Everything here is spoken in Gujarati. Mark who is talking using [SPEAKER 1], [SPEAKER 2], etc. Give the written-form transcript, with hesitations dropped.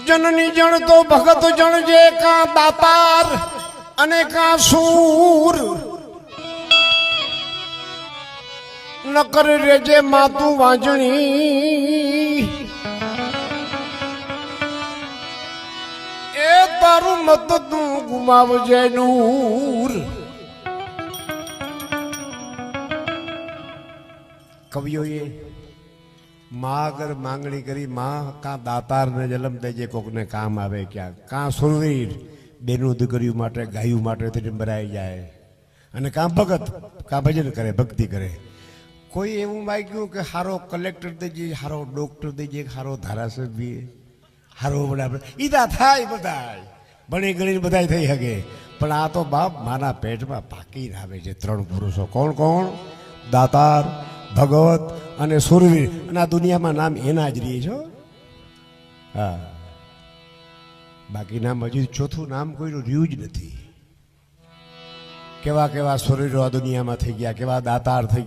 [SPEAKER 1] जननी जन तो भगत जन जे का दातार अने का सूर न कर रेजे मातू वाजणी ए तारू मत तू गुमावजे नूर। कवियों ये माँ अगर मांगणी करी माँ का दातार ने जन्म देजे कोक ने काम आवे क्या का सुरवीर बेनू दीकरियों माटे गायों माटे तेने बराई जाए अने का भगत का भजन करे भक्ति करे। कोई एवं मांग्યું કે હારો કલેક્ટર દેજે હારો ડોક્ટર દેજે હારો ધારાસભ્ય હારો બરાબર ઈદા થાય બધાય ભણી ગણીને બધાય થઈ શકે પણ આ તો બાપ માના પેટમાં પાકીને આવે છે ત્રણ પુરુષો કોણ કોણ દાતાર ભગવત અને સુરવીર અને આ દુનિયામાં નામ એના જ રહે છો। હા બાકી નામ હજી ચોથું નામ કોઈનું રહ્યું જ નથી। કેવા કેવા સુરવીરો આ દુનિયામાં થઈ ગયા કેવા દાતાર થઈ ગયા।